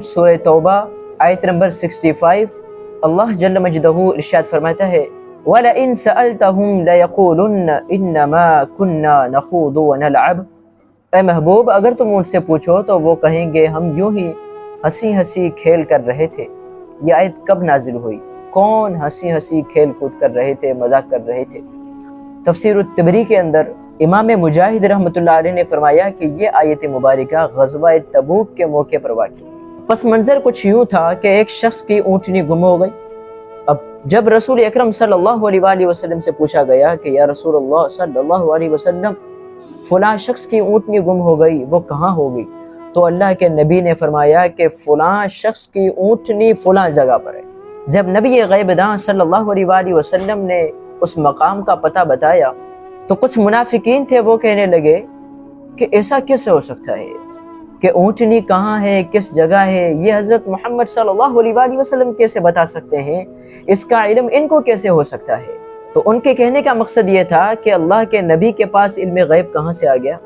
سورہ توبہ آیت نمبر 65 اللہ جل مجدہ ارشاد فرماتا ہے وَلَئِن سَأَلْتَهُمْ لَيَقُولُنَّ إِنَّمَا كُنَّا نَخُوضُ وَنَلْعَبُ، اے محبوب اگر تم ان سے پوچھو تو وہ کہیں گے ہم یوں ہی ہنسی ہنسی کھیل کر رہے تھے۔ یہ آیت کب نازل ہوئی؟ کون ہنسی ہنسی کھیل کود کر رہے تھے، مذاق کر رہے تھے؟ تفسیر الطبری کے اندر امام مجاہد رحمۃ اللہ علیہ نے فرمایا کہ یہ آیت مبارکہ غزوہ تبوک کے موقع پر واقع۔ پس منظر کچھ یوں تھا کہ ایک شخص کی اونٹنی گم ہو گئی۔ اب جب رسول اکرم صلی اللہ علیہ وآلہ وسلم سے پوچھا گیا کہ یا رسول اللہ صلی اللہ علیہ وسلم فلاں شخص کی اونٹنی گم ہو گئی، وہ کہاں ہوگی؟ تو اللہ کے نبی نے فرمایا کہ فلاں شخص کی اونٹنی فلاں جگہ پر ہے۔ جب نبی غیب داں صلی اللہ علیہ وآلہ وسلم نے اس مقام کا پتہ بتایا تو کچھ منافقین تھے، وہ کہنے لگے کہ ایسا کیسے ہو سکتا ہے کہ اونٹنی کہاں ہے، کس جگہ ہے، یہ حضرت محمد صلی اللہ علیہ وآلہ وسلم کیسے بتا سکتے ہیں، اس کا علم ان کو کیسے ہو سکتا ہے؟ تو ان کے کہنے کا مقصد یہ تھا کہ اللہ کے نبی کے پاس علم غیب کہاں سے آ گیا؟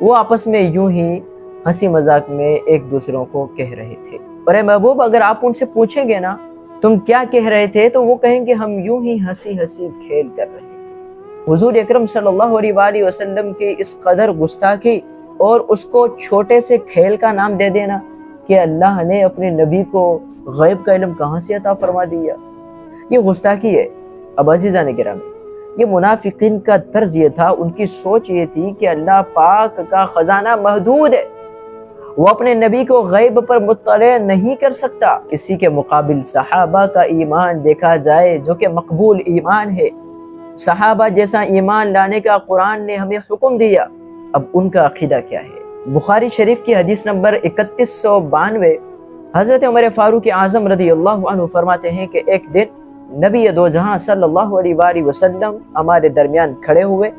وہ آپس میں یوں ہی ہنسی مذاق میں ایک دوسروں کو کہہ رہے تھے۔ اور اے محبوب اگر آپ ان سے پوچھیں گے نا تم کیا کہہ رہے تھے تو وہ کہیں گے ہم یوں ہی ہنسی ہنسی کھیل کر رہے تھے۔ حضور اکرم صلی اللہ علیہ وآلہ وسلم کی اس قدر گستاخی اور اس کو چھوٹے سے کھیل کا نام دے دینا کہ اللہ نے اپنے نبی کو غیب کا علم کہاں سے عطا فرما دیا، یہ گستاخی ہے۔ اب عزیزان گرامی، یہ منافقین کا طرز یہ تھا، ان کی سوچ یہ تھی کہ اللہ پاک کا خزانہ محدود ہے، وہ اپنے نبی کو غیب پر مطلع نہیں کر سکتا۔ اسی کے مقابل صحابہ کا ایمان دیکھا جائے جو کہ مقبول ایمان ہے، صحابہ جیسا ایمان لانے کا قرآن نے ہمیں حکم دیا۔ اب ان کا عقیدہ کیا ہے؟ بخاری شریف کی حدیث نمبر 3192 حضرت عمر فاروق اعظم رضی اللہ عنہ فرماتے ہیں کہ ایک دن نبی دو جہاں صلی اللہ علیہ وآلہ وسلم ہمارے درمیان کھڑے ہوئے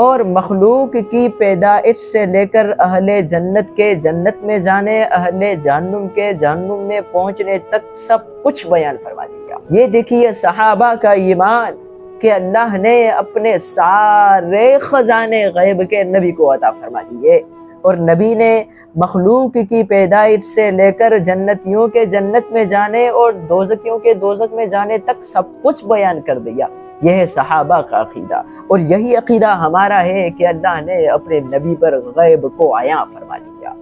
اور مخلوق کی پیدائش سے لے کر اہل جنت کے جنت میں جانے، اہل جہنم کے جہنم میں پہنچنے تک سب کچھ بیان فرما دیا۔ یہ دیکھیے صحابہ کا ایمان کہ اللہ نے اپنے سارے خزانے غیب کے نبی کو عطا فرما دیے، اور نبی نے مخلوق کی پیدائش سے لے کر جنتیوں کے جنت میں جانے اور دوزخیوں کے دوزخ میں جانے تک سب کچھ بیان کر دیا۔ یہ ہے صحابہ کا عقیدہ، اور یہی عقیدہ ہمارا ہے کہ اللہ نے اپنے نبی پر غیب کو عیاں فرما دیا۔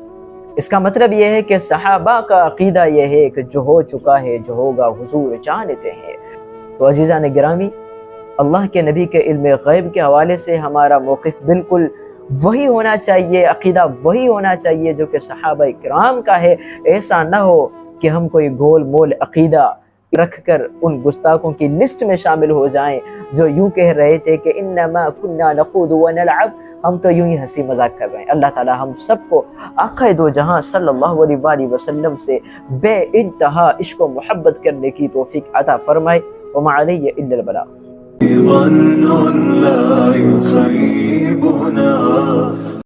اس کا مطلب یہ ہے کہ صحابہ کا عقیدہ یہ ہے کہ جو ہو چکا ہے، جو ہوگا حضور جانتے ہیں۔ تو عزیزان گرامی، اللہ کے نبی کے علم غیب کے حوالے سے ہمارا موقف بالکل وہی ہونا چاہیے، عقیدہ وہی ہونا چاہیے جو کہ صحابہ کرام کا ہے۔ ایسا نہ ہو کہ ہم کوئی گول مول عقیدہ رکھ کر ان گستاخوں کی لسٹ میں شامل ہو جائیں جو یوں کہہ رہے تھے کہ انما كنا نخوض ونلعب، ہم تو یوں ہی ہنسی مذاق کر رہے ہیں۔ اللہ تعالی ہم سب کو آقا دو جہاں صلی اللہ علیہ وآلہ وسلم سے بے انتہا عشق و محبت کرنے کی توفیق عطا فرمائے۔ وما علی الا البلاغ۔ ظن لا يخيبنا